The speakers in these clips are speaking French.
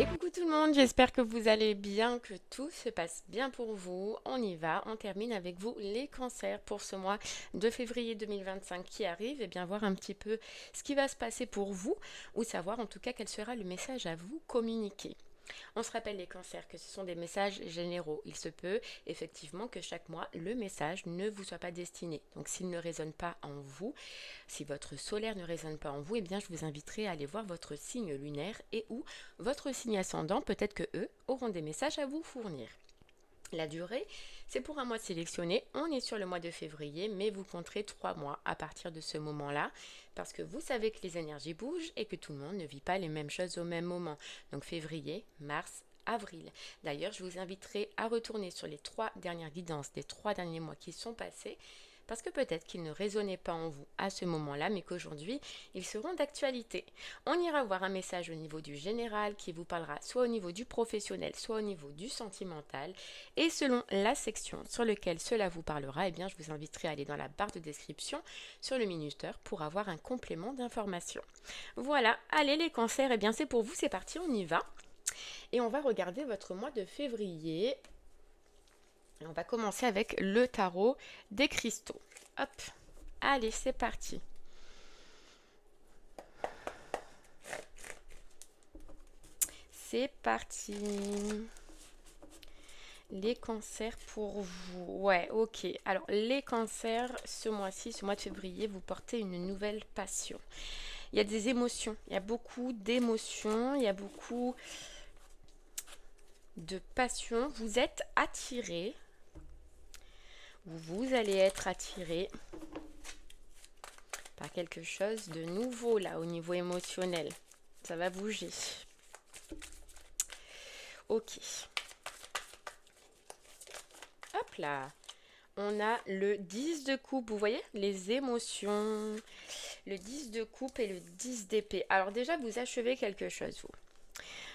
Et coucou tout le monde, j'espère que vous allez bien, que tout se passe bien pour vous. On y va, on termine avec vous les cancers pour ce mois de février 2025 qui arrive et bien voir un petit peu ce qui va se passer pour vous ou savoir en tout cas quel sera le message à vous communiquer. On se rappelle les cancers que ce sont des messages généraux. Il se peut effectivement que chaque mois, le message ne vous soit pas destiné. Donc s'il ne résonne pas en vous, si votre solaire ne résonne pas en vous, eh bien je vous inviterai à aller voir votre signe lunaire et ou votre signe ascendant. Peut-être que eux auront des messages à vous fournir. La durée, c'est pour un mois sélectionné. On est sur le mois de février, mais vous compterez 3 mois à partir de ce moment-là, parce que vous savez que les énergies bougent et que tout le monde ne vit pas les mêmes choses au même moment. Donc février, mars, avril. D'ailleurs, je vous inviterai à retourner sur les 3 dernières guidances des 3 derniers mois qui sont passés, parce que peut-être qu'ils ne résonnaient pas en vous à ce moment-là, mais qu'aujourd'hui, ils seront d'actualité. On ira voir un message au niveau du général qui vous parlera soit au niveau du professionnel, soit au niveau du sentimental. Et selon la section sur laquelle cela vous parlera, eh bien, je vous inviterai à aller dans la barre de description sur le minuteur pour avoir un complément d'information. Voilà, allez les cancers, eh bien c'est pour vous, c'est parti, on y va. Et on va regarder votre mois de février. On va commencer avec le tarot des cristaux. Hop, allez, c'est parti. C'est parti. Les cancers pour vous. Ouais, ok. Alors, les cancers, ce mois-ci, ce mois de février, vous portez une nouvelle passion. Il y a des émotions. Il y a beaucoup d'émotions. Il y a beaucoup de passion. Vous êtes attiré. Vous allez être attiré par quelque chose de nouveau là au niveau émotionnel. Ça va bouger. Ok. Hop là. On a le 10 de coupe. Vous voyez les émotions. Le 10 de coupe et le 10 d'épée. Alors déjà, vous achevez quelque chose, vous.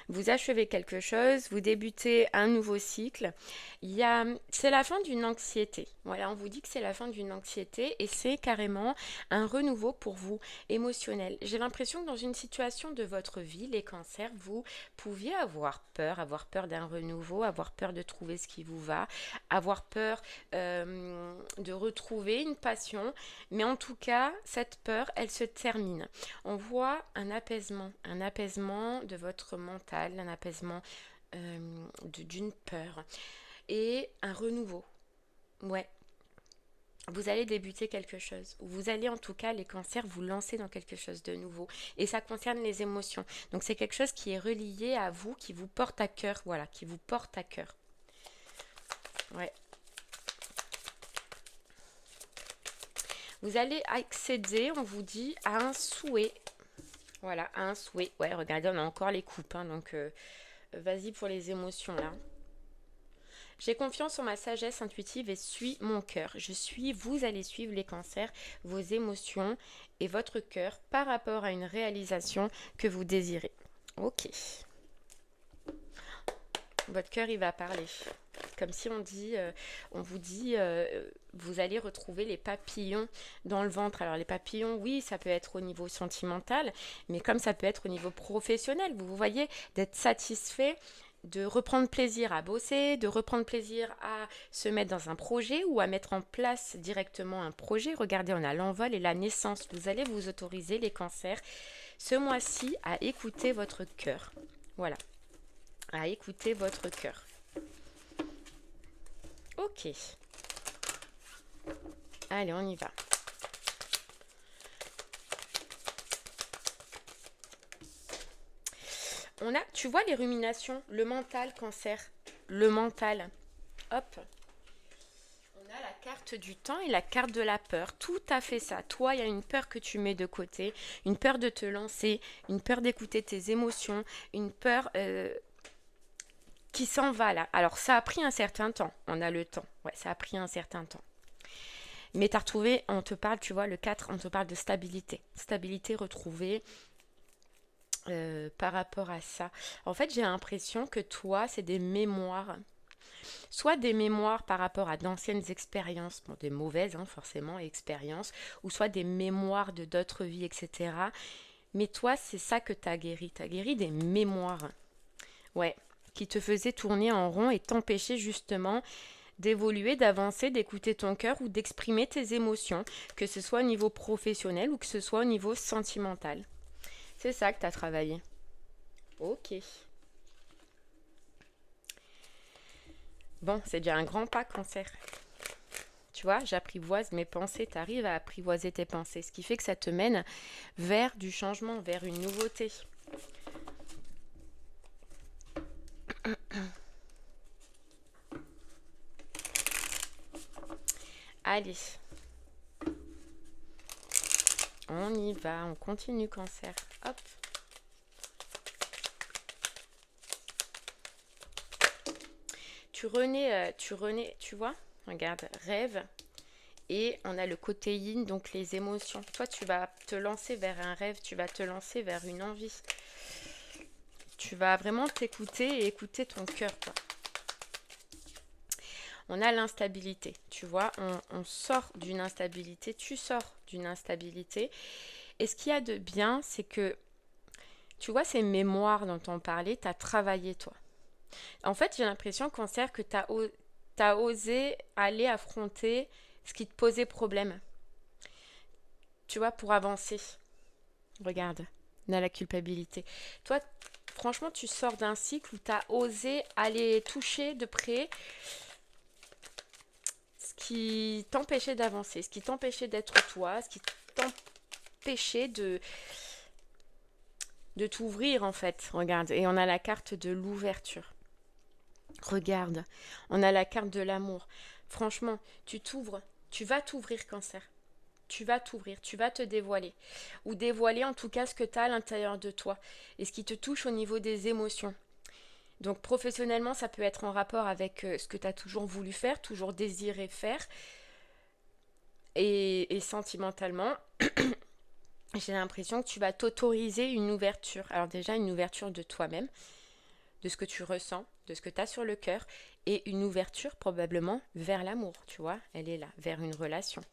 Vous achevez quelque chose, vous débutez un nouveau cycle. C'est la fin d'une anxiété. Voilà, on vous dit que c'est la fin d'une anxiété et c'est carrément un renouveau pour vous émotionnel. J'ai l'impression que dans une situation de votre vie, les cancers, vous pouviez avoir peur d'un renouveau, avoir peur de trouver ce qui vous va, avoir peur de retrouver une passion. Mais en tout cas, cette peur, elle se termine. On voit un apaisement de votre mental, un apaisement d'une peur et un renouveau. Ouais, vous allez débuter quelque chose. Vous allez en tout cas, les cancers, vous lancer dans quelque chose de nouveau. Et ça concerne les émotions. Donc c'est quelque chose qui est relié à vous, qui vous porte à cœur. Voilà, qui vous porte à cœur. Ouais. Vous allez accéder, on vous dit, à un souhait. Voilà, à un souhait. Ouais, regardez, on a encore les coupes, hein, donc vas-y pour les émotions là. J'ai confiance en ma sagesse intuitive et suis mon cœur. Vous allez suivre les cancers, vos émotions et votre cœur par rapport à une réalisation que vous désirez. Ok. Votre cœur, il va parler. Comme si on vous dit, vous allez retrouver les papillons dans le ventre. Alors les papillons, oui, ça peut être au niveau sentimental, mais comme ça peut être au niveau professionnel, vous voyez, d'être satisfait, de reprendre plaisir à bosser, de reprendre plaisir à se mettre dans un projet ou à mettre en place directement un projet. Regardez, on a l'envol et la naissance. Vous allez vous autoriser, les cancers, ce mois-ci, à écouter votre cœur. Voilà, à écouter votre cœur. Ok. Allez, on y va. Tu vois les ruminations, le mental, cancer, le mental. Hop. On a la carte du temps et la carte de la peur. Tout à fait ça. Toi, il y a une peur que tu mets de côté, une peur de te lancer, une peur d'écouter tes émotions, une peur qui s'en va là. Alors, ça a pris un certain temps. On a le temps. Ouais, ça a pris un certain temps. Mais tu as retrouvé, on te parle, tu vois, le 4, on te parle de stabilité. Stabilité retrouvée par rapport à ça. En fait, j'ai l'impression que toi, c'est des mémoires. Soit des mémoires par rapport à d'anciennes expériences, bon, des mauvaises forcément expériences, ou soit des mémoires de d'autres vies, etc. Mais toi, c'est ça que tu as guéri. Tu as guéri des mémoires. Ouais, qui te faisait tourner en rond et t'empêcher justement d'évoluer, d'avancer, d'écouter ton cœur ou d'exprimer tes émotions, que ce soit au niveau professionnel ou que ce soit au niveau sentimental. C'est ça que tu as travaillé. Ok. Bon, c'est déjà un grand pas, Cancer. Tu vois, j'apprivoise mes pensées, tu arrives à apprivoiser tes pensées, ce qui fait que ça te mène vers du changement, vers une nouveauté. Allez, on y va, on continue, Cancer. Hop. Tu vois, regarde, rêve. Et on a le côté yin, donc les émotions. Toi, tu vas te lancer vers un rêve, tu vas te lancer vers une envie. Tu vas vraiment t'écouter et écouter ton cœur, quoi. On a l'instabilité, tu vois, on sort d'une instabilité, tu sors d'une instabilité. Et ce qu'il y a de bien, c'est que, tu vois, ces mémoires dont on parlait, tu as travaillé, toi. En fait, j'ai l'impression, Cancer, que tu as osé aller affronter ce qui te posait problème, tu vois, pour avancer. Regarde, on a la culpabilité. Toi, franchement, tu sors d'un cycle où tu as osé aller toucher de près ce qui t'empêchait d'avancer, ce qui t'empêchait d'être toi, ce qui t'empêchait de t'ouvrir en fait. Regarde, et on a la carte de l'ouverture. Regarde, on a la carte de l'amour. Franchement, tu t'ouvres, tu vas t'ouvrir, Cancer. Tu vas t'ouvrir, tu vas te dévoiler. Ou dévoiler en tout cas ce que tu as à l'intérieur de toi et ce qui te touche au niveau des émotions. Donc professionnellement, ça peut être en rapport avec ce que tu as toujours voulu faire, toujours désiré faire. Et sentimentalement, j'ai l'impression que tu vas t'autoriser une ouverture. Alors déjà, une ouverture de toi-même, de ce que tu ressens, de ce que tu as sur le cœur, et une ouverture probablement vers l'amour, tu vois, elle est là, vers une relation.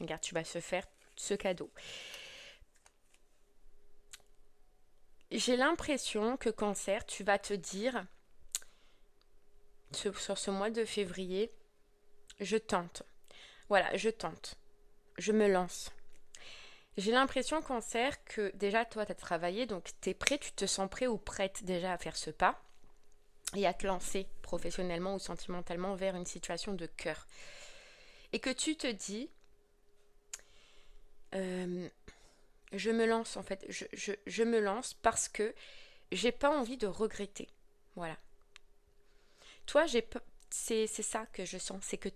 Regarde, tu vas se faire ce cadeau. J'ai l'impression que Cancer, tu vas te dire, sur ce mois de février, je tente. Voilà, je tente. Je me lance. J'ai l'impression, Cancer, que déjà, toi, tu as travaillé, donc tu es prêt, tu te sens prêt ou prête déjà à faire ce pas et à te lancer professionnellement ou sentimentalement vers une situation de cœur. Et que tu te dis, je me lance en fait, je me lance parce que j'ai pas envie de regretter. Voilà. Toi, c'est ça que je sens, c'est que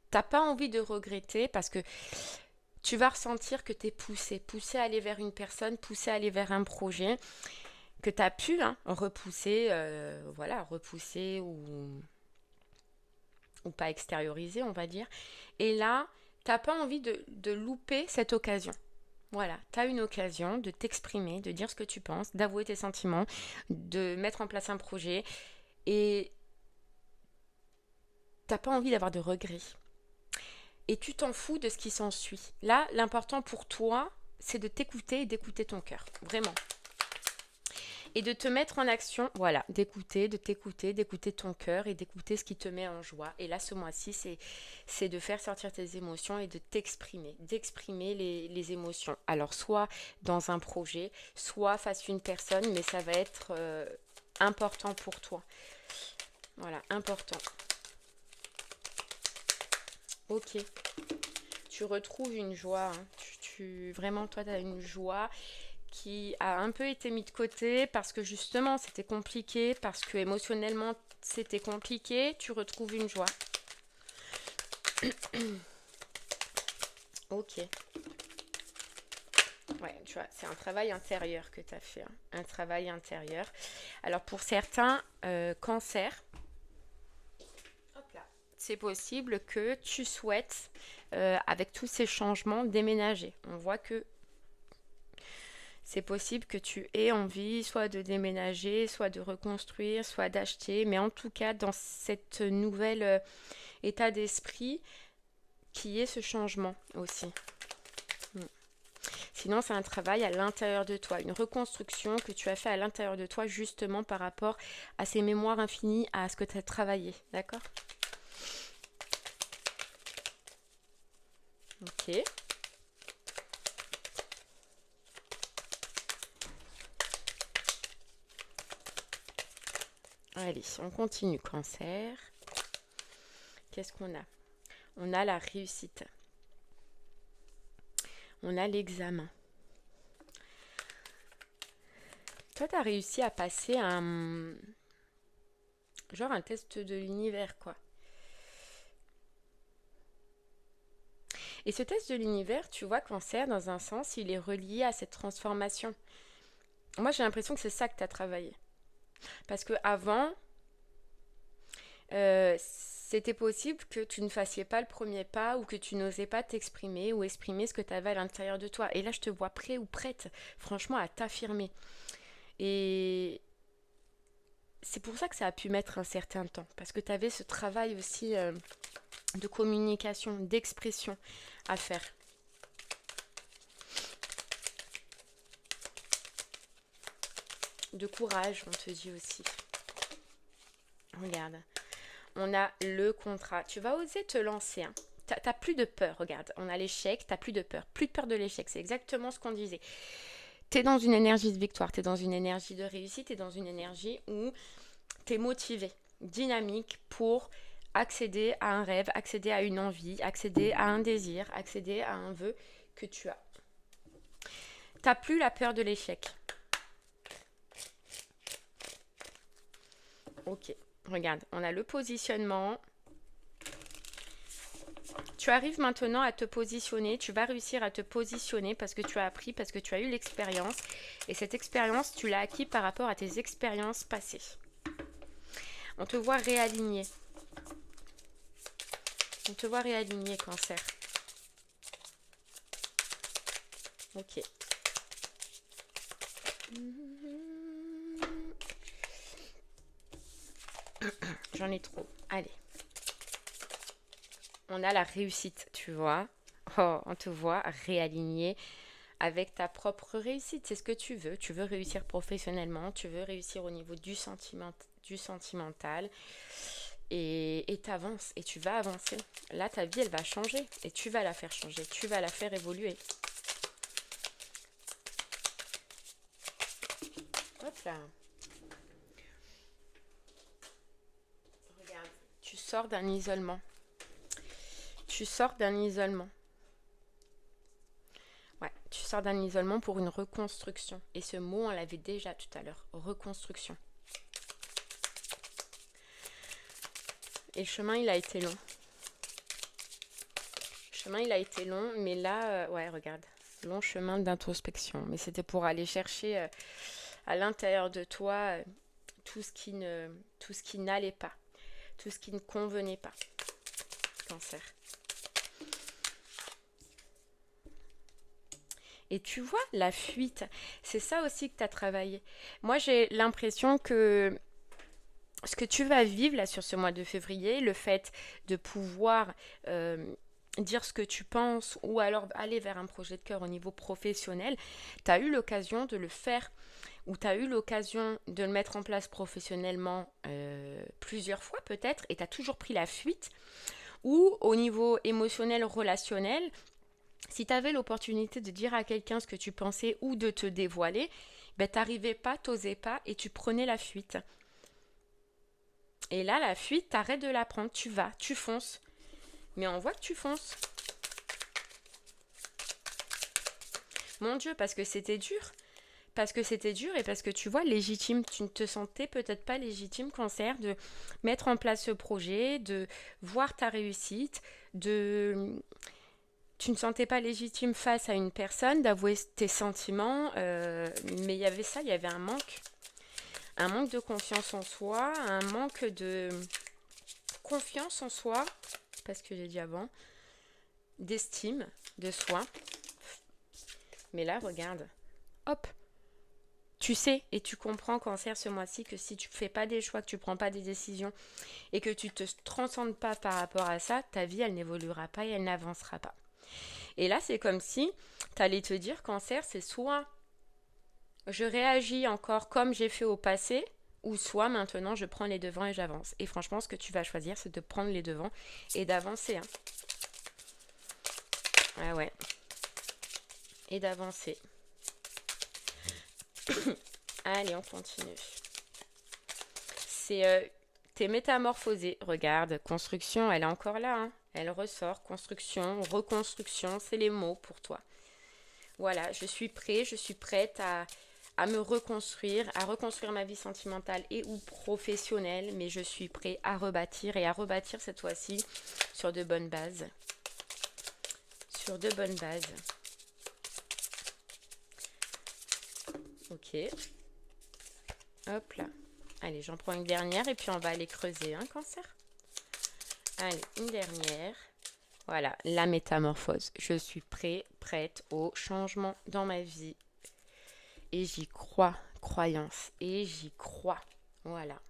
t'as pas envie de regretter parce que tu vas ressentir que tu es poussé à aller vers une personne, poussé à aller vers un projet que tu as pu repousser, repousser ou pas extérioriser, on va dire. Et là, t'as pas envie de louper cette occasion. Voilà, tu as une occasion de t'exprimer, de dire ce que tu penses, d'avouer tes sentiments, de mettre en place un projet et t'as pas envie d'avoir de regrets. Et tu t'en fous de ce qui s'ensuit. Là, l'important pour toi, c'est de t'écouter et d'écouter ton cœur. Vraiment. Et de te mettre en action, voilà, d'écouter, de t'écouter, d'écouter ton cœur et d'écouter ce qui te met en joie. Et là, ce mois-ci, c'est de faire sortir tes émotions et de t'exprimer, d'exprimer les émotions. Alors, soit dans un projet, soit face à une personne, mais ça va être important pour toi. Voilà, important. Ok. Tu retrouves une joie. Vraiment, toi, tu as une joie qui a un peu été mis de côté parce que justement c'était compliqué, parce que émotionnellement c'était compliqué, tu retrouves une joie. Ok. Ouais, tu vois, c'est un travail intérieur que tu as fait. Un travail intérieur. Alors pour certains, Cancer, hop là, c'est possible que tu souhaites, avec tous ces changements, déménager. On voit que c'est possible que tu aies envie soit de déménager, soit de reconstruire, soit d'acheter, mais en tout cas dans cette nouvelle état d'esprit qui est ce changement aussi. Sinon, c'est un travail à l'intérieur de toi, une reconstruction que tu as fait à l'intérieur de toi, justement par rapport à ces mémoires infinies, à ce que tu as travaillé. D'accord? Ok. Allez, on continue, Cancer. Qu'est-ce qu'on a? On a la réussite. On a l'examen. Toi, tu as réussi à passer un test de l'univers, quoi. Et ce test de l'univers, tu vois, Cancer, dans un sens, il est relié à cette transformation. Moi, j'ai l'impression que c'est ça que tu as travaillé. Parce que avant, c'était possible que tu ne fassiez pas le premier pas ou que tu n'osais pas t'exprimer ou exprimer ce que tu avais à l'intérieur de toi. Et là, je te vois prêt ou prête, franchement, à t'affirmer. Et c'est pour ça que ça a pu mettre un certain temps. Parce que tu avais ce travail aussi de communication, d'expression à faire. De courage, on te dit aussi. Regarde. On a le contrat. Tu vas oser te lancer. Hein. T'as plus de peur. Regarde, on a l'échec. T'as plus de peur. Plus de peur de l'échec. C'est exactement ce qu'on disait. T'es dans une énergie de victoire. T'es dans une énergie de réussite. T'es dans une énergie où t'es motivé, dynamique pour accéder à un rêve, accéder à une envie, accéder à un désir, accéder à un vœu que tu as. T'as plus la peur de l'échec. Ok. Regarde, on a le positionnement. Tu arrives maintenant à te positionner. Tu vas réussir à te positionner parce que tu as appris, parce que tu as eu l'expérience. Et cette expérience, tu l'as acquis par rapport à tes expériences passées. On te voit réaligné. On te voit réaligné, Cancer. Ok. J'en ai trop. Allez. On a la réussite, tu vois. Oh, on te voit réaligné avec ta propre réussite. C'est ce que tu veux. Tu veux réussir professionnellement. Tu veux réussir au niveau du sentimental. Et t'avances. Et tu vas avancer. Là, ta vie, elle va changer. Et tu vas la faire changer. Tu vas la faire évoluer. Hop là. Regarde. Tu sors d'un isolement. Tu sors d'un isolement. Ouais, tu sors d'un isolement pour une reconstruction. Et ce mot, on l'avait déjà tout à l'heure. Reconstruction. Et le chemin, il a été long. Le chemin, il a été long, mais là, ouais, regarde. Long chemin d'introspection. Mais c'était pour aller chercher à l'intérieur de toi tout ce qui n'allait pas. Tout ce qui ne convenait pas. Cancer. Et tu vois, la fuite, c'est ça aussi que tu as travaillé. Moi, j'ai l'impression que ce que tu vas vivre là sur ce mois de février, le fait de pouvoir dire ce que tu penses ou alors aller vers un projet de cœur au niveau professionnel, tu as eu l'occasion de le faire ou tu as eu l'occasion de le mettre en place professionnellement plusieurs fois peut-être et tu as toujours pris la fuite ou au niveau émotionnel, relationnel, si tu avais l'opportunité de dire à quelqu'un ce que tu pensais ou de te dévoiler, ben t'arrivais pas, t'osais pas et tu prenais la fuite. Et là, la fuite, t'arrêtes de la prendre, tu vas, tu fonces. Mais on voit que tu fonces. Mon Dieu, parce que c'était dur. Parce que c'était dur et parce que tu vois, légitime, tu ne te sentais peut-être pas légitime, Cancer, de mettre en place ce projet, de voir ta réussite, tu ne sentais pas légitime face à une personne, d'avouer tes sentiments, mais il y avait ça, il y avait un manque de confiance en soi, un manque de confiance en soi, parce que j'ai dit avant, d'estime de soi. Mais là, regarde, hop, tu sais et tu comprends, Cancer, ce mois-ci, que si tu ne fais pas des choix, que tu ne prends pas des décisions et que tu ne te transcendes pas par rapport à ça, ta vie, elle n'évoluera pas et elle n'avancera pas. Et là, c'est comme si t'allais te dire, Cancer, c'est soit je réagis encore comme j'ai fait au passé, ou soit maintenant je prends les devants et j'avance. Et franchement, ce que tu vas choisir, c'est de prendre les devants et d'avancer. Hein. Ah ouais. Et d'avancer. Allez, on continue. T'es métamorphosé. Regarde, construction, elle est encore là. Hein. Elle ressort. Construction, reconstruction, c'est les mots pour toi. Voilà, je suis prête à me reconstruire, à reconstruire ma vie sentimentale et ou professionnelle, mais je suis prêt à rebâtir et à rebâtir cette fois-ci sur de bonnes bases. Sur de bonnes bases. Ok. Hop là. Allez, j'en prends une dernière et puis on va aller creuser, hein, Cancer. Allez, une dernière. Voilà, la métamorphose. Je suis prête au changement dans ma vie. Et j'y crois, croyance. Et j'y crois. Voilà.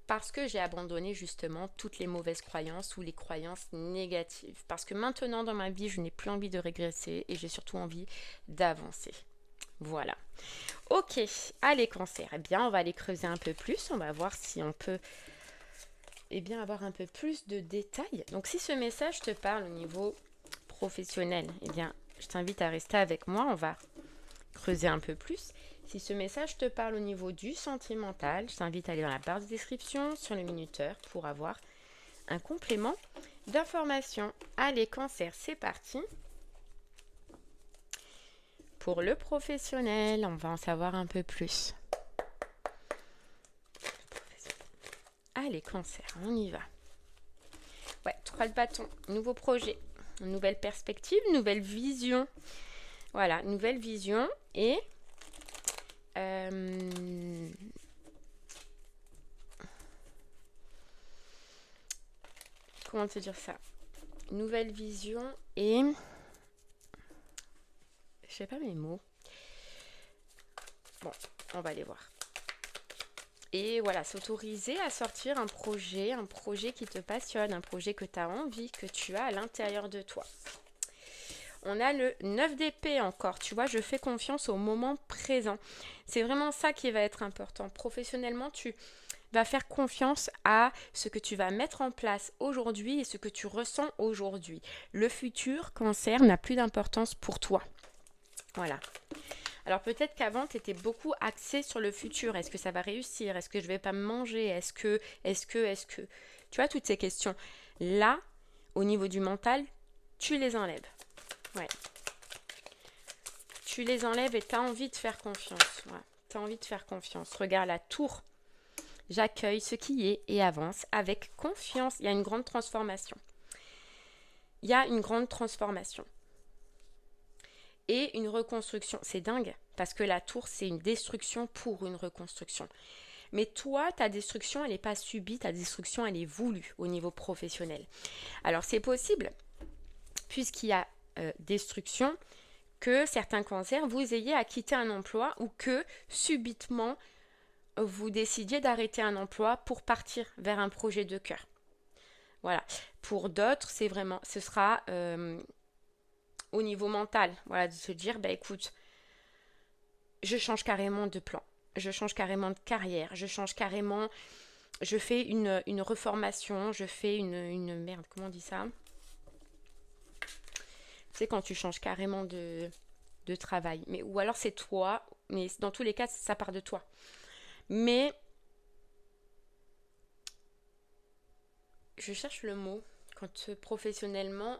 Parce que j'ai abandonné justement toutes les mauvaises croyances ou les croyances négatives. Parce que maintenant dans ma vie, je n'ai plus envie de régresser et j'ai surtout envie d'avancer. Voilà. Ok, allez Cancer. Eh bien, on va aller creuser un peu plus. On va voir si on peut avoir un peu plus de détails. Donc, si ce message te parle au niveau professionnel, eh bien, je t'invite à rester avec moi. On va creuser un peu plus. Si ce message te parle au niveau du sentimental, je t'invite à aller dans la barre de description sur le minuteur pour avoir un complément d'information. Allez, Cancer, c'est parti. Pour le professionnel, on va en savoir un peu plus. Allez, Cancer, on y va. Ouais, 3 de bâton, nouveau projet, nouvelle perspective, nouvelle vision. Voilà, nouvelle vision et comment te dire ça? Nouvelle vision et je sais pas mes mots. Bon, on va aller voir. Et voilà, s'autoriser à sortir un projet qui te passionne, un projet que tu as envie, que tu as à l'intérieur de toi. On a le 9 d'épée encore, tu vois, je fais confiance au moment présent. C'est vraiment ça qui va être important. Professionnellement, tu vas faire confiance à ce que tu vas mettre en place aujourd'hui et ce que tu ressens aujourd'hui. Le futur, Cancer, n'a plus d'importance pour toi. Voilà. Alors peut-être qu'avant, tu étais beaucoup axé sur le futur. Est-ce que ça va réussir? Est-ce que je vais pas me manger? Est-ce que? Tu vois, toutes ces questions. Là, au niveau du mental, tu les enlèves. Ouais. Tu les enlèves et tu as envie de faire confiance. Ouais. Tu as envie de faire confiance. Regarde la tour. J'accueille ce qui est et avance avec confiance. Il y a une grande transformation. Il y a une grande transformation. Et une reconstruction. C'est dingue, parce que la tour, c'est une destruction pour une reconstruction. Mais toi, ta destruction, elle n'est pas subie, ta destruction, elle est voulue au niveau professionnel. Alors, c'est possible, puisqu'il y a destruction, que certains cancers, vous ayez à quitter un emploi ou que, subitement, vous décidiez d'arrêter un emploi pour partir vers un projet de cœur. Voilà. Pour d'autres, ce sera au niveau mental, voilà, de se dire, bah écoute, je change carrément de plan, je change carrément de carrière, je fais une reformation, je fais une merde, comment on dit ça? C'est quand tu changes carrément de travail, mais ou alors c'est toi, mais dans tous les cas, ça part de toi. Mais je cherche le mot quand professionnellement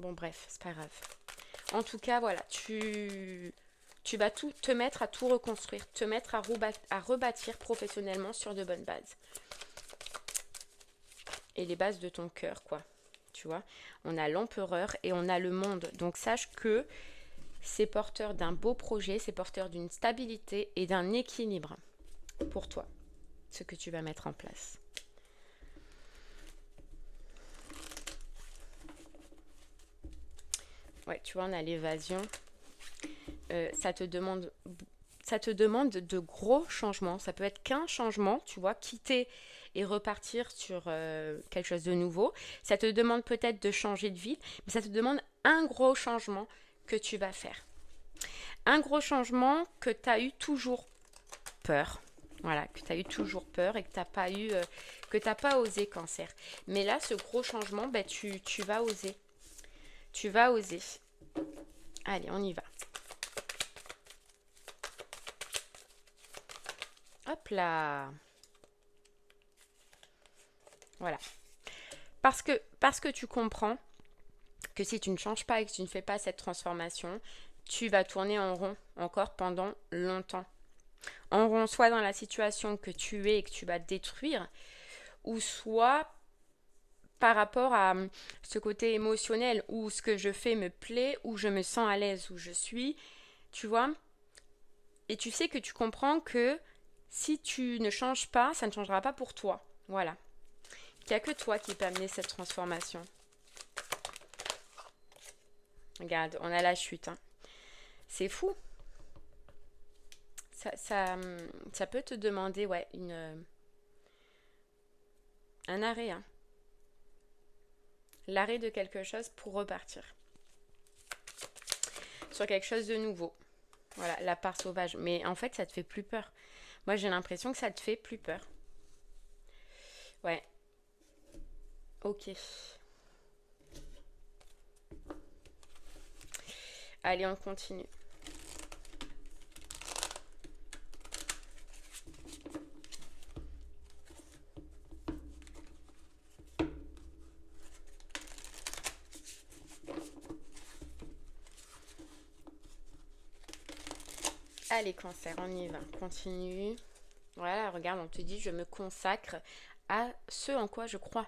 bon bref, c'est pas grave. En tout cas, voilà, tu vas te mettre à tout reconstruire, te mettre à rebâtir professionnellement sur de bonnes bases. Et les bases de ton cœur, quoi. Tu vois, on a l'empereur et on a le monde. Donc sache que c'est porteur d'un beau projet, c'est porteur d'une stabilité et d'un équilibre pour toi, ce que tu vas mettre en place. Ouais, tu vois, on a l'évasion. Ça te demande de gros changements. Ça peut être qu'un changement, tu vois, quitter et repartir sur quelque chose de nouveau. Ça te demande peut-être de changer de ville, mais ça te demande un gros changement que tu vas faire. Un gros changement que tu as eu toujours peur. Voilà, que tu as eu toujours peur et que tu n'as pas eu, que t'as pas osé, Cancer. Mais là, ce gros changement, ben, tu vas oser. Tu vas oser. Allez, on y va. Hop là. Voilà. Parce que tu comprends que si tu ne changes pas et que tu ne fais pas cette transformation, tu vas tourner en rond encore pendant longtemps. En rond, soit dans la situation que tu es et que tu vas détruire, ou soit par rapport à ce côté émotionnel où ce que je fais me plaît, où je me sens à l'aise, où je suis, tu vois. Et tu sais que tu comprends que si tu ne changes pas, ça ne changera pas pour toi. Voilà. Il n'y a que toi qui peux amener cette transformation. Regarde, on a la chute. Hein. C'est fou. Ça peut te demander un arrêt. Hein. L'arrêt de quelque chose pour repartir. Sur quelque chose de nouveau. Voilà, la part sauvage. Mais en fait, ça te fait plus peur. Moi, j'ai l'impression que ça te fait plus peur. Ouais. Ok. Allez, on continue. Allez, Cancer, on y va. Continue. Voilà, regarde, on te dit, je me consacre à ce en quoi je crois.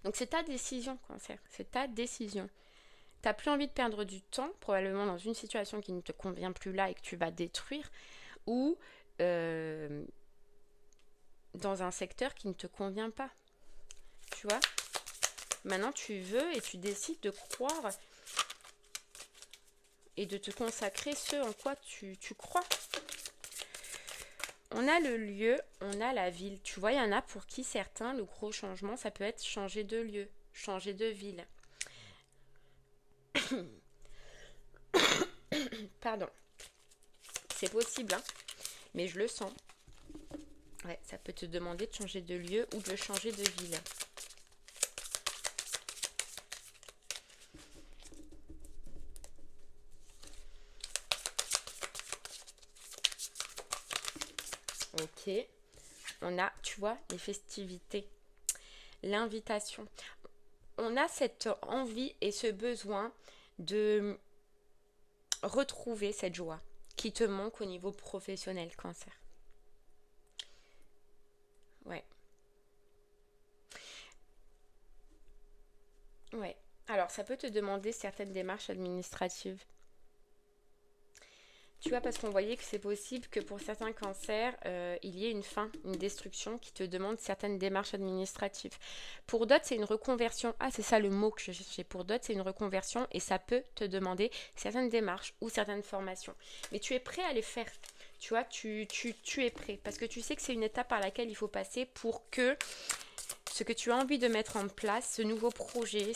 Donc, c'est ta décision, Cancer. C'est ta décision. Tu n'as plus envie de perdre du temps, probablement dans une situation qui ne te convient plus là et que tu vas détruire, ou dans un secteur qui ne te convient pas. Tu vois? Maintenant, tu veux et tu décides de croire et de te consacrer ce en quoi tu crois. On a le lieu, on a la ville. Tu vois, il y en a pour qui certains, le gros changement, ça peut être changer de lieu, changer de ville. Pardon. C'est possible, hein, mais je le sens. Ouais, ça peut te demander de changer de lieu ou de changer de ville. Ok. On a, tu vois, les festivités, l'invitation. On a cette envie et ce besoin de retrouver cette joie qui te manque au niveau professionnel, Cancer. Ouais. Ouais. Alors, ça peut te demander certaines démarches administratives. Tu vois, parce qu'on voyait que c'est possible que pour certains cancers, il y ait une fin, une destruction qui te demande certaines démarches administratives. Pour d'autres, c'est une reconversion. Ah, c'est ça le mot que je cherchais. Pour d'autres, c'est une reconversion et ça peut te demander certaines démarches ou certaines formations. Mais tu es prêt à les faire. Tu vois, tu es prêt. Parce que tu sais que c'est une étape par laquelle il faut passer pour que ce que tu as envie de mettre en place, ce nouveau projet,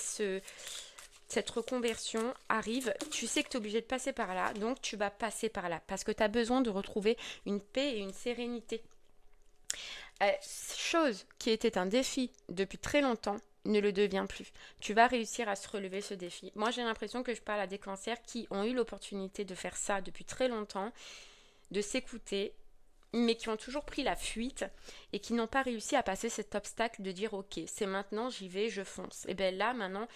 cette reconversion arrive, tu sais que tu es obligé de passer par là, donc tu vas passer par là parce que tu as besoin de retrouver une paix et une sérénité. Chose qui était un défi depuis très longtemps ne le devient plus. Tu vas réussir à se relever ce défi. Moi, j'ai l'impression que je parle à des cancers qui ont eu l'opportunité de faire ça depuis très longtemps, de s'écouter, mais qui ont toujours pris la fuite et qui n'ont pas réussi à passer cet obstacle de dire ok, c'est maintenant, j'y vais, je fonce. Et bien là, maintenant,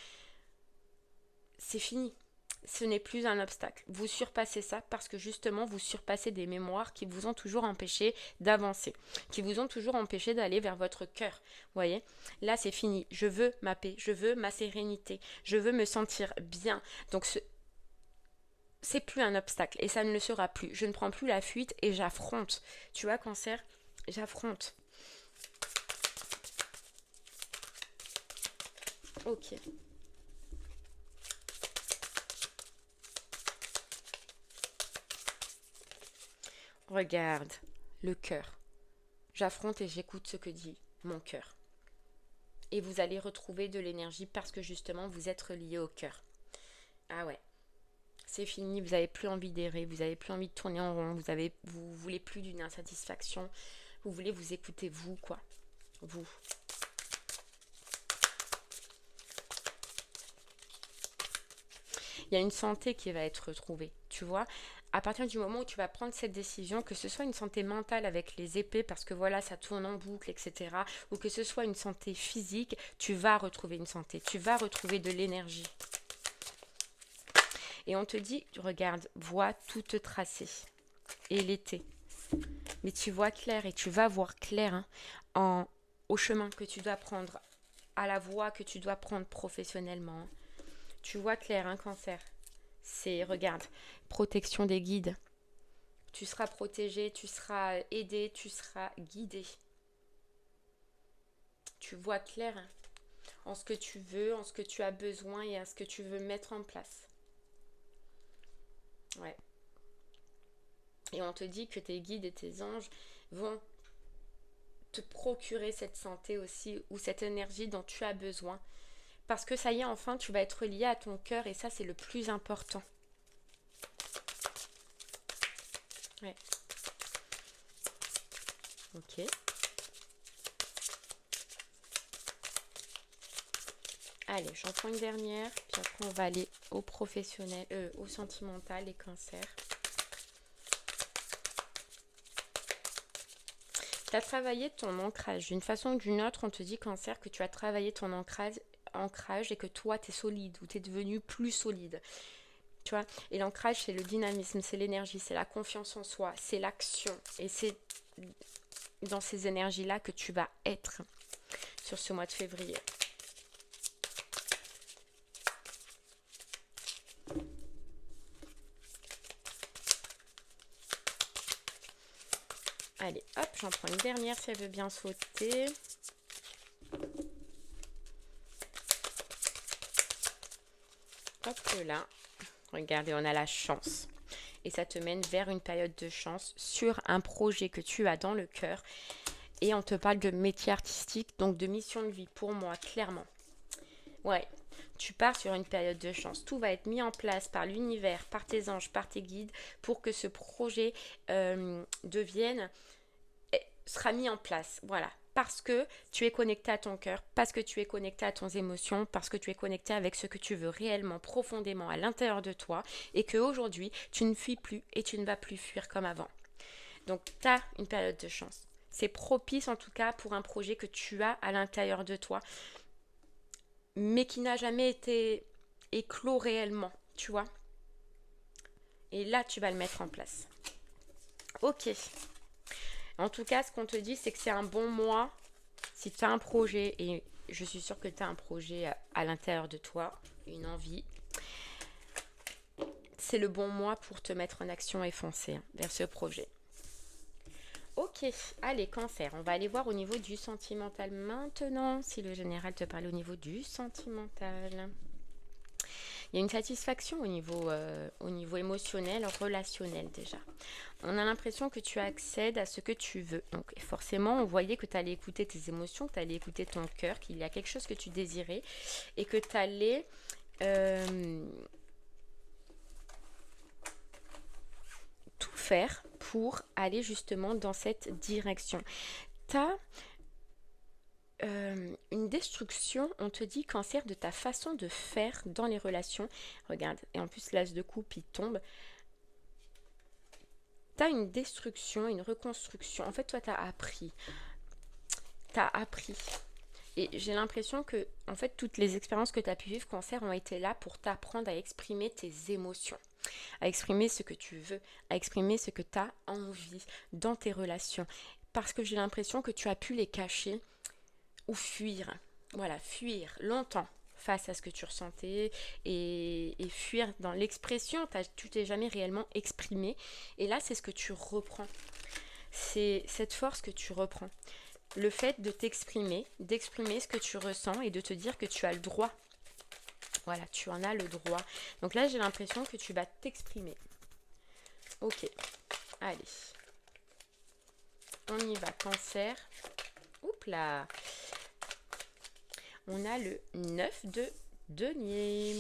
c'est fini. Ce n'est plus un obstacle. Vous surpassez ça parce que justement, vous surpassez des mémoires qui vous ont toujours empêché d'avancer, qui vous ont toujours empêché d'aller vers votre cœur. Vous voyez? Là, c'est fini. Je veux ma paix, je veux ma sérénité, je veux me sentir bien. Donc, c'est plus un obstacle et ça ne le sera plus. Je ne prends plus la fuite et j'affronte. Tu vois, Cancer, j'affronte. Ok. Regarde, le cœur. J'affronte et j'écoute ce que dit mon cœur. Et vous allez retrouver de l'énergie parce que justement, vous êtes relié au cœur. Ah ouais. C'est fini, vous n'avez plus envie d'errer, vous n'avez plus envie de tourner en rond, vous voulez plus d'une insatisfaction, vous voulez vous écouter vous, quoi. Vous. Il y a une santé qui va être retrouvée, tu vois. À partir du moment où tu vas prendre cette décision, que ce soit une santé mentale avec les épées, parce que voilà, ça tourne en boucle, etc., ou que ce soit une santé physique, tu vas retrouver une santé, tu vas retrouver de l'énergie. Et on te dit, regarde, vois tout te tracer. Et l'été. Mais tu vois clair et tu vas voir clair au chemin que tu dois prendre, à la voie que tu dois prendre professionnellement. Tu vois clair, Cancer. C'est, regarde, protection des guides. Tu seras protégé, tu seras aidé, tu seras guidé. Tu vois clair en ce que tu veux, en ce que tu as besoin et en ce que tu veux mettre en place. Ouais. Et on te dit que tes guides et tes anges vont te procurer cette santé aussi ou cette énergie dont tu as besoin. Parce que ça y est, enfin, tu vas être lié à ton cœur et ça, c'est le plus important. Ouais. Ok. Allez, j'en prends une dernière, puis après on va aller au professionnel, au sentimental, les cancers. Tu as travaillé ton ancrage. D'une façon ou d'une autre, on te dit, Cancer, que tu as travaillé ton ancrage et que toi, tu es solide ou tu es devenu plus solide. Tu vois, et l'ancrage, c'est le dynamisme, c'est l'énergie, c'est la confiance en soi, c'est l'action. Et c'est dans ces énergies-là que tu vas être sur ce mois de février. Allez, hop, j'en prends une dernière si elle veut bien sauter. Hop là. Regardez, on a la chance. Et ça te mène vers une période de chance sur un projet que tu as dans le cœur. Et on te parle de métier artistique, donc de mission de vie pour moi, clairement. Ouais, tu pars sur une période de chance. Tout va être mis en place par l'univers, par tes anges, par tes guides, pour que ce projet sera mis en place. Voilà. Parce que tu es connecté à ton cœur, parce que tu es connecté à tes émotions, parce que tu es connecté avec ce que tu veux réellement, profondément à l'intérieur de toi, et qu'aujourd'hui, tu ne fuis plus et tu ne vas plus fuir comme avant. Donc, tu as une période de chance. C'est propice en tout cas pour un projet que tu as à l'intérieur de toi, mais qui n'a jamais été éclos réellement, tu vois. Et là, tu vas le mettre en place. Ok. En tout cas, ce qu'on te dit, c'est que c'est un bon mois si tu as un projet, et je suis sûre que tu as un projet à l'intérieur de toi, une envie. C'est le bon mois pour te mettre en action et foncer vers ce projet. Ok, allez, Cancer, on va aller voir au niveau du sentimental maintenant, si le général te parle au niveau du sentimental. Il y a une satisfaction au niveau émotionnel, relationnel déjà. On a l'impression que tu accèdes à ce que tu veux. Donc forcément, on voyait que tu allais écouter tes émotions, que tu allais écouter ton cœur, qu'il y a quelque chose que tu désirais et que tu allais tout faire pour aller justement dans cette direction. Tu as une destruction, on te dit, Cancer, de ta façon de faire dans les relations. Regarde, et en plus l'as de coupe il tombe. Tu as une destruction, une reconstruction. En fait, toi, tu as appris. Tu as appris. Et j'ai l'impression que, en fait, toutes les expériences que tu as pu vivre, Cancer, ont été là pour t'apprendre à exprimer tes émotions, à exprimer ce que tu veux, à exprimer ce que tu as envie dans tes relations. Parce que j'ai l'impression que tu as pu les cacher ou fuir. Voilà, fuir longtemps face à ce que tu ressentais et fuir dans l'expression. Tu t'es jamais réellement exprimé. Et là, c'est ce que tu reprends. C'est cette force que tu reprends. Le fait de t'exprimer, d'exprimer ce que tu ressens et de te dire que tu as le droit. Voilà, tu en as le droit. Donc là, j'ai l'impression que tu vas t'exprimer. Ok, allez. On y va, Cancer. Oups là. On a le 9 de denier.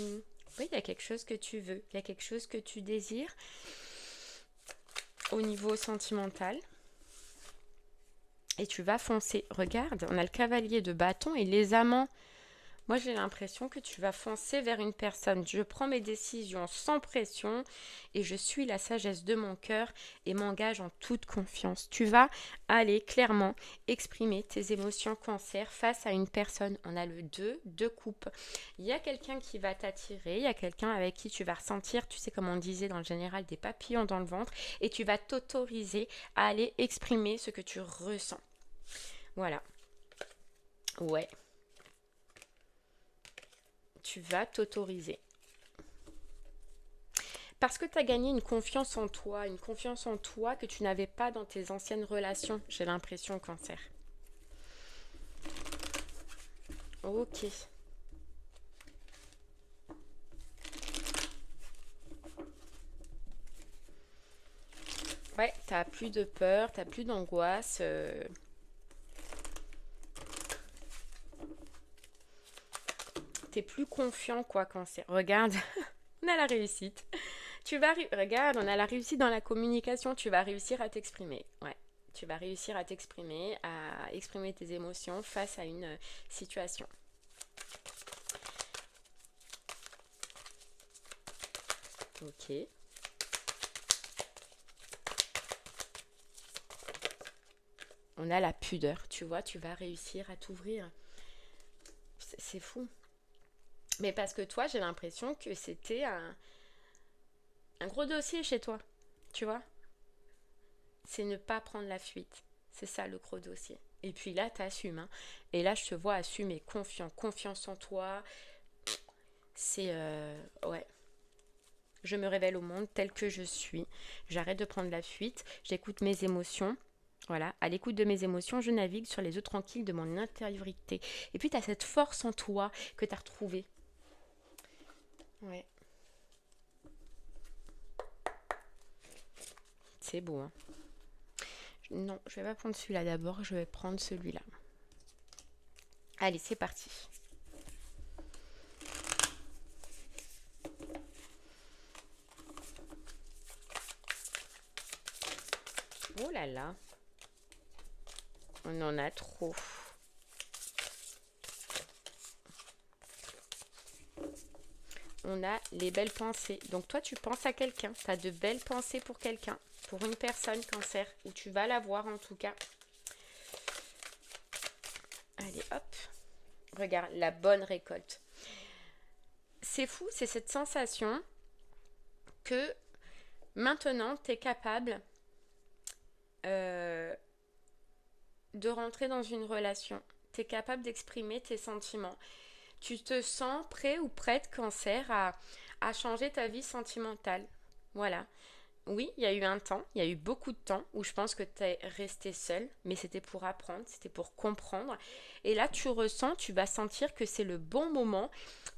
Oui, il y a quelque chose que tu veux. Il y a quelque chose que tu désires au niveau sentimental. Et tu vas foncer. Regarde, on a le cavalier de bâton et les amants. Moi, j'ai l'impression que tu vas foncer vers une personne. Je prends mes décisions sans pression et je suis la sagesse de mon cœur et m'engage en toute confiance. Tu vas aller clairement exprimer tes émotions cancer face à une personne. On a le 2 de coupe. Il y a quelqu'un qui va t'attirer, il y a quelqu'un avec qui tu vas ressentir, tu sais comme on disait dans le général, des papillons dans le ventre et tu vas t'autoriser à aller exprimer ce que tu ressens. Voilà. Ouais. Tu vas t'autoriser. Parce que tu as gagné une confiance en toi que tu n'avais pas dans tes anciennes relations, j'ai l'impression, cancer. Ok. Ouais, t'as plus de peur, t'as plus d'angoisse. T'es plus confiant, quoi, cancer. Regarde, on a la réussite. Regarde, on a la réussite dans la communication. Tu vas réussir à t'exprimer. Ouais. Tu vas réussir à t'exprimer, à exprimer tes émotions face à une situation. Ok. On a la pudeur, tu vois, tu vas réussir à t'ouvrir. C'est fou. Mais parce que toi, j'ai l'impression que c'était un gros dossier chez toi, tu vois. C'est ne pas prendre la fuite. C'est ça le gros dossier. Et puis là, tu assumes. Hein. Et là, je te vois assumer, confiance en toi. C'est... ouais. Je me révèle au monde tel que je suis. J'arrête de prendre la fuite. J'écoute mes émotions. Voilà, à l'écoute de mes émotions, je navigue sur les eaux tranquilles de mon intériorité. Et puis, tu as cette force en toi que tu as retrouvée. Ouais. C'est beau, hein. Non, je vais pas prendre celui-là d'abord, je vais prendre celui-là. Allez, c'est parti. Oh là là. On en a trop. On a les belles pensées. Donc toi, tu penses à quelqu'un. Tu as de belles pensées pour quelqu'un. Pour une personne, cancer. Ou tu vas la voir en tout cas. Allez, hop. Regarde, la bonne récolte. C'est fou, c'est cette sensation que maintenant, tu es capable de rentrer dans une relation. Tu es capable d'exprimer tes sentiments. Tu te sens prêt ou prête, cancer, à changer ta vie sentimentale. Voilà. Oui, il y a eu un temps, il y a eu beaucoup de temps où je pense que tu es resté seule, mais c'était pour apprendre, c'était pour comprendre. Et là, tu ressens, tu vas sentir que c'est le bon moment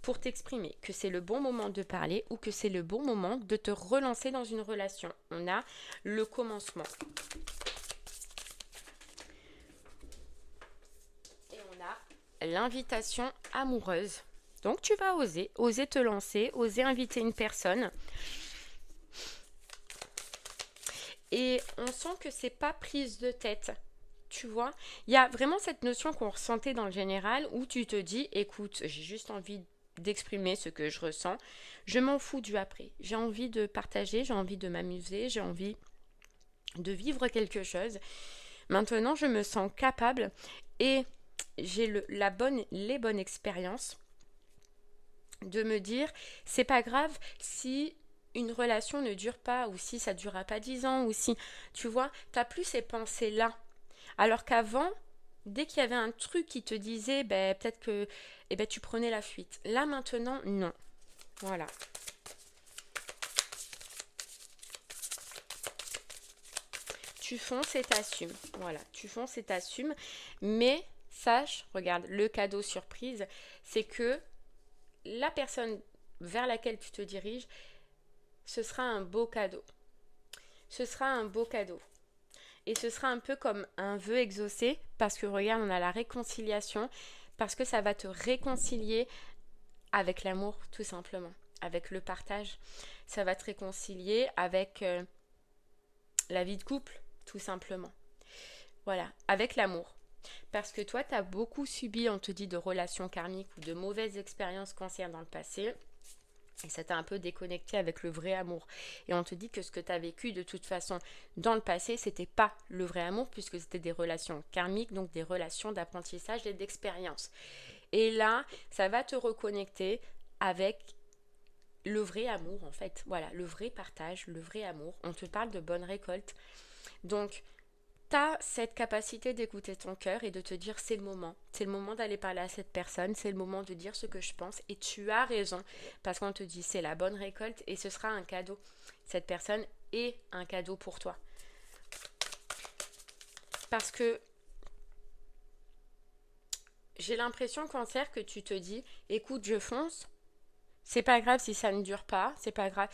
pour t'exprimer, que c'est le bon moment de parler ou que c'est le bon moment de te relancer dans une relation. On a le commencement. Et on a l'invitation amoureuse. Donc tu vas oser te lancer, oser inviter une personne. Et on sent que c'est pas prise de tête. Tu vois, il y a vraiment cette notion qu'on ressentait dans le général où tu te dis, écoute, j'ai juste envie d'exprimer ce que je ressens. Je m'en fous du après. J'ai envie de partager, j'ai envie de m'amuser, j'ai envie de vivre quelque chose. Maintenant, je me sens capable et j'ai les bonnes expériences de me dire, c'est pas grave si une relation ne dure pas ou si ça ne durera pas 10 ans ou si, tu vois, t'as plus ces pensées-là. Alors qu'avant, dès qu'il y avait un truc qui te disait, ben, peut-être que tu prenais la fuite. Là, maintenant, non. Voilà. Tu fonces et t'assumes. Voilà, tu fonces et t'assumes. Mais sache, regarde, le cadeau surprise, c'est que la personne vers laquelle tu te diriges, ce sera un beau cadeau. Ce sera un beau cadeau. Et ce sera un peu comme un vœu exaucé parce que regarde, on a la réconciliation, parce que ça va te réconcilier avec l'amour tout simplement, avec le partage. Ça va te réconcilier avec la vie de couple tout simplement. Voilà, avec l'amour. Parce que toi, tu as beaucoup subi, on te dit, de relations karmiques ou de mauvaises expériences cancer dans le passé. Et ça t'a un peu déconnecté avec le vrai amour. Et on te dit que ce que tu as vécu de toute façon dans le passé, c'était pas le vrai amour puisque c'était des relations karmiques, donc des relations d'apprentissage et d'expérience. Et là, ça va te reconnecter avec le vrai amour en fait. Voilà, le vrai partage, le vrai amour. On te parle de bonne récolte. Donc, tu as cette capacité d'écouter ton cœur et de te dire c'est le moment. C'est le moment d'aller parler à cette personne, c'est le moment de dire ce que je pense et tu as raison parce qu'on te dit c'est la bonne récolte et ce sera un cadeau. Cette personne est un cadeau pour toi. Parce que j'ai l'impression cancer que tu te dis écoute je fonce, c'est pas grave si ça ne dure pas, c'est pas grave.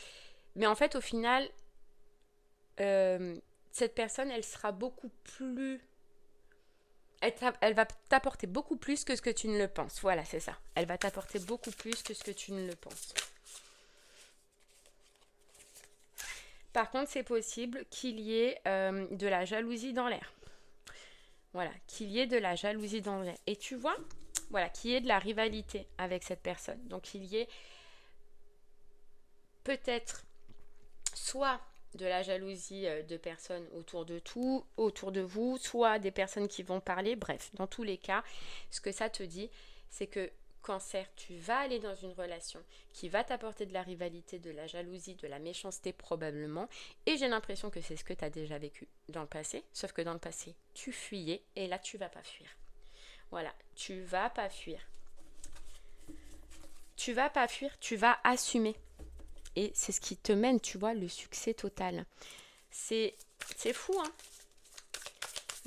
Mais en fait au final euh, cette personne elle sera beaucoup plus elle va t'apporter beaucoup plus que ce que tu ne le penses. Voilà, c'est ça. Elle va t'apporter beaucoup plus que ce que tu ne le penses. Par contre, c'est possible qu'il y ait de la jalousie dans l'air. Voilà, qu'il y ait de la jalousie dans l'air. Et tu vois, voilà, qu'il y ait de la rivalité avec cette personne. Donc, qu'il y ait peut-être soit de la jalousie de personnes autour de vous, soit des personnes qui vont parler. Bref, dans tous les cas, ce que ça te dit, c'est que cancer, tu vas aller dans une relation qui va t'apporter de la rivalité, de la jalousie, de la méchanceté probablement. Et j'ai l'impression que c'est ce que tu as déjà vécu dans le passé. Sauf que dans le passé, tu fuyais et là, tu vas pas fuir. Voilà, tu vas pas fuir. Tu vas pas fuir, tu vas assumer. Et c'est ce qui te mène, tu vois, le succès total. C'est fou, hein.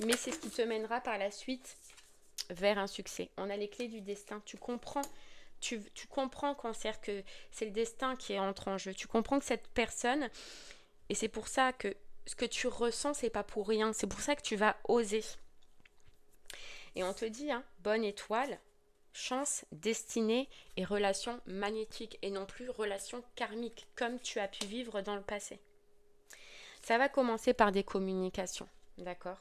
Mais c'est ce qui te mènera par la suite vers un succès. On a les clés du destin. Tu comprends, tu comprends, cancer, que c'est le destin qui entre en jeu. Tu comprends que cette personne, et c'est pour ça que ce que tu ressens, c'est pas pour rien. C'est pour ça que tu vas oser. Et on te dit, hein, bonne étoile, chance, destinée et relation magnétique et non plus relation karmique comme tu as pu vivre dans le passé. Ça va commencer par des communications, d'accord?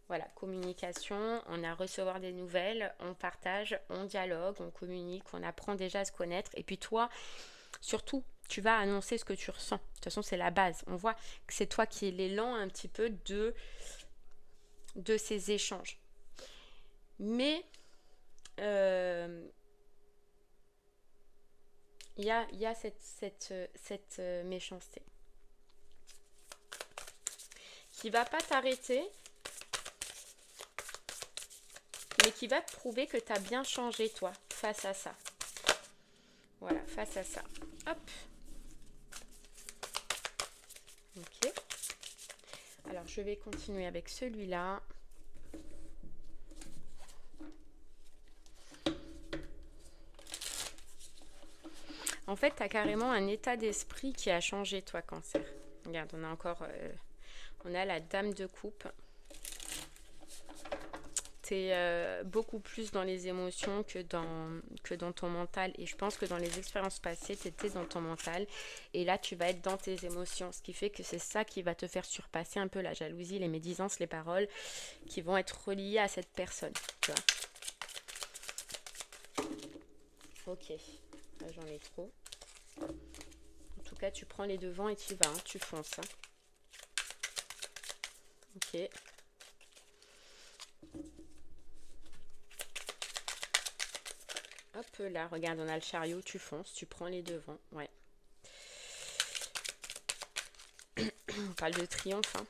Voilà, communication, on a à recevoir des nouvelles, on partage, on dialogue, on communique, on apprend déjà à se connaître. Et puis toi, surtout, tu vas annoncer ce que tu ressens. De toute façon, c'est la base. On voit que c'est toi qui es l'élan un petit peu de ces échanges. Mais il y a cette méchanceté qui va pas t'arrêter, mais qui va te prouver que tu as bien changé, toi, face à ça. Voilà, face à ça. Hop. Ok. Alors, je vais continuer avec celui-là. En fait, tu as carrément un état d'esprit qui a changé, toi, cancer. Regarde, on a encore... on a la dame de coupe. Tu es beaucoup plus dans les émotions que dans ton mental. Et je pense que dans les expériences passées, tu étais dans ton mental. Et là, tu vas être dans tes émotions. Ce qui fait que c'est ça qui va te faire surpasser un peu la jalousie, les médisances, les paroles qui vont être reliées à cette personne. Tu vois. Ok. Là, j'en ai trop. En tout cas, tu prends les devants et tu y vas. Hein, tu fonces. Hein. Ok. Hop là, regarde, on a le chariot, tu fonces, tu prends les devants, ouais. On parle de triomphe, hein.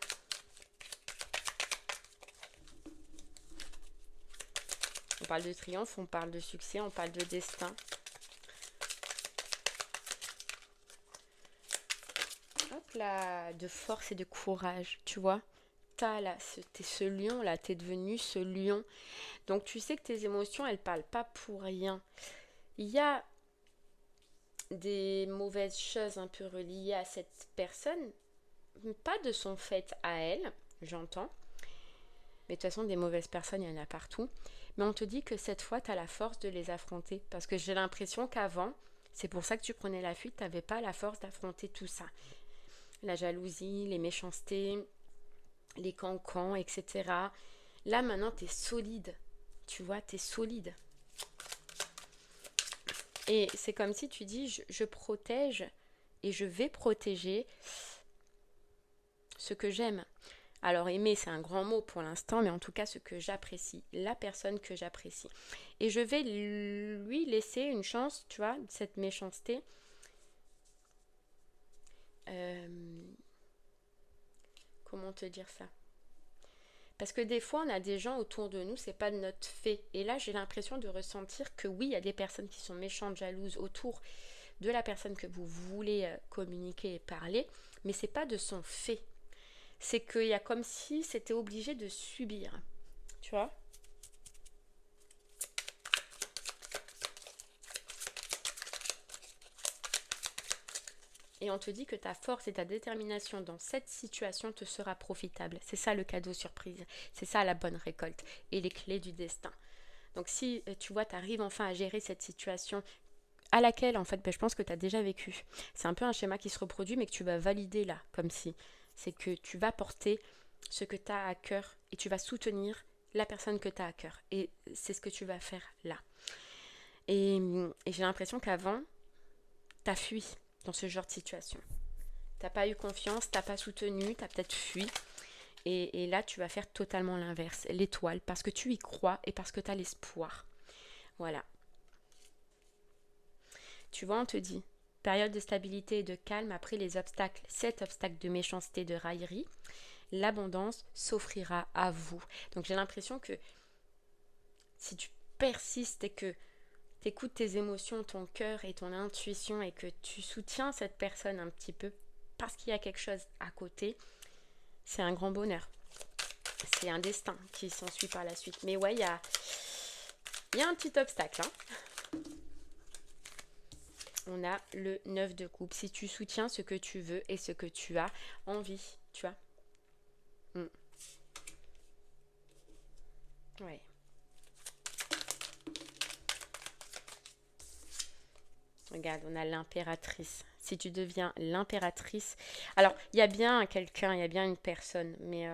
On parle de triomphe, on parle de succès, on parle de destin. Hop là, de force et de courage, tu vois. T'es ce lion là, t'es devenu ce lion. Donc tu sais que tes émotions, elles parlent pas pour rien. Il y a des mauvaises choses un peu reliées à cette personne, pas de son fait à elle, j'entends. Mais de toute façon, des mauvaises personnes, il y en a partout. Mais on te dit que cette fois, tu as la force de les affronter. Parce que j'ai l'impression qu'avant, c'est pour ça que tu prenais la fuite, tu n'avais pas la force d'affronter tout ça. La jalousie, les méchancetés, les cancans, etc. Là, maintenant, tu es solide. Tu vois, tu es solide. Et c'est comme si tu dis, je protège et je vais protéger ce que j'aime. Alors aimer, c'est un grand mot pour l'instant, mais en tout cas ce que j'apprécie, la personne que j'apprécie. Et je vais lui laisser une chance, tu vois, de cette méchanceté. Comment te dire ça? Parce que des fois, on a des gens autour de nous, c'est pas de notre fait. Et là, j'ai l'impression de ressentir que oui, il y a des personnes qui sont méchantes, jalouses autour de la personne que vous voulez communiquer et parler, mais c'est pas de son fait. C'est qu'il y a comme si c'était obligé de subir. Tu vois? Et on te dit que ta force et ta détermination dans cette situation te sera profitable. C'est ça le cadeau surprise. C'est ça la bonne récolte et les clés du destin. Donc si tu vois, tu arrives enfin à gérer cette situation à laquelle en fait je pense que tu as déjà vécu. C'est un peu un schéma qui se reproduit mais que tu vas valider là, comme si. C'est que tu vas porter ce que tu as à cœur et tu vas soutenir la personne que tu as à cœur. Et c'est ce que tu vas faire là. Et j'ai l'impression qu'avant, tu as fui dans ce genre de situation. T'as pas eu confiance, t'as pas soutenu, t'as peut-être fui. Et là, tu vas faire totalement l'inverse, l'étoile, parce que tu y crois et parce que tu as l'espoir. Voilà. Tu vois, on te dit, période de stabilité et de calme après les obstacles, cet obstacle de méchanceté, de raillerie, l'abondance s'offrira à vous. Donc j'ai l'impression que si tu persistes et que tu écoutes tes émotions, ton cœur et ton intuition et que tu soutiens cette personne un petit peu parce qu'il y a quelque chose à côté, c'est un grand bonheur. C'est un destin qui s'ensuit par la suite. Mais ouais, il y a un petit obstacle. Hein. On a le 9 de coupe. Si tu soutiens ce que tu veux et ce que tu as envie, tu vois. Ouais. Regarde, on a l'impératrice. Si tu deviens l'impératrice. Alors, il y a bien quelqu'un, il y a bien une personne, mais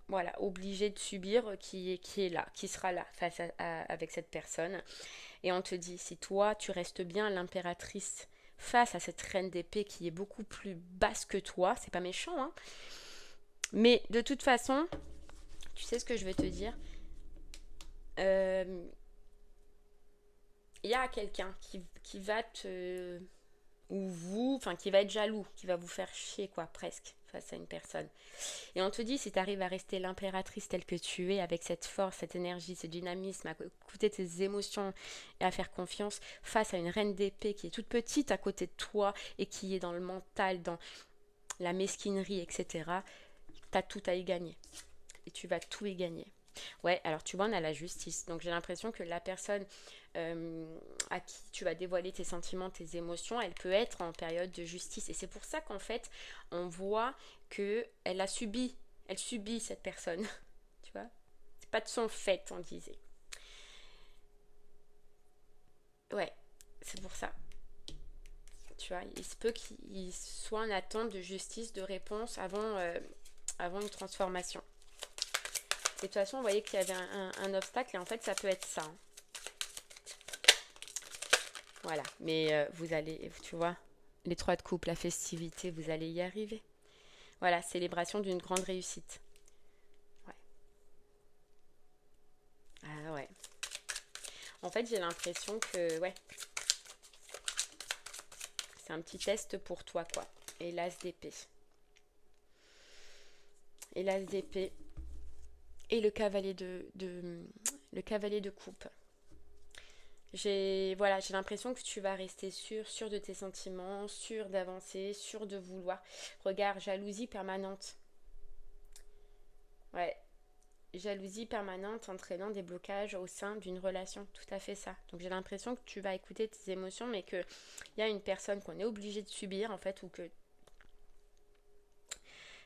voilà, obligé de subir qui est là, qui sera là face avec cette personne. Et on te dit, si toi, tu restes bien l'impératrice face à cette reine d'épée qui est beaucoup plus basse que toi, c'est pas méchant, hein. Mais de toute façon, tu sais ce que je vais te dire. Il y a quelqu'un qui va te ou vous, enfin qui va être jaloux, qui va vous faire chier quoi, presque, face à une personne. Et on te dit, si tu arrives à rester l'impératrice telle que tu es, avec cette force, cette énergie, ce dynamisme, à écouter tes émotions et à faire confiance face à une reine d'épée qui est toute petite à côté de toi et qui est dans le mental, dans la mesquinerie, etc., t'as tout à y gagner. Et tu vas tout y gagner. Ouais, alors tu vois, on a la justice. Donc j'ai l'impression que la personne à qui tu vas dévoiler tes sentiments, tes émotions, elle peut être en période de justice. Et c'est pour ça qu'en fait, on voit que elle subit cette personne. Tu vois, c'est pas de son fait, on disait. Ouais, c'est pour ça. Tu vois, il se peut qu'il soit en attente de justice, de réponse avant une transformation. Et de toute façon, on voyait qu'il y avait un obstacle et en fait, ça peut être ça. Hein. Voilà, mais vous allez, tu vois, les trois de couple, la festivité, vous allez y arriver. Voilà, célébration d'une grande réussite. Ouais. Ah ouais. En fait, j'ai l'impression que, ouais, c'est un petit test pour toi, quoi. Et l'as d'épée. Et l'as d'épée. Et le cavalier de coupe. J'ai l'impression que tu vas rester sûr de tes sentiments, sûr d'avancer, sûr de vouloir. Regarde, jalousie permanente. Ouais, jalousie permanente entraînant des blocages au sein d'une relation. Tout à fait ça. Donc j'ai l'impression que tu vas écouter tes émotions, mais qu'il y a une personne qu'on est obligé de subir, en fait, ou que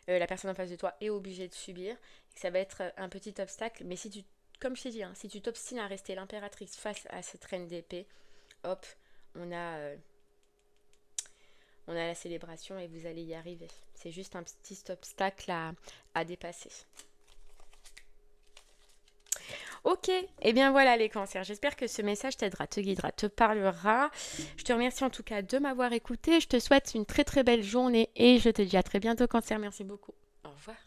la personne en face de toi est obligée de subir, que ça va être un petit obstacle, mais si tu, comme je t'ai dit, hein, si tu t'obstines à rester l'impératrice face à cette reine d'épée, hop, on a, euh, on a la célébration et vous allez y arriver. C'est juste un petit obstacle à dépasser. Ok, et bien voilà les cancers. J'espère que ce message t'aidera, te guidera, te parlera. Je te remercie en tout cas de m'avoir écouté. Je te souhaite une très très belle journée et je te dis à très bientôt cancer. Merci beaucoup. Au revoir.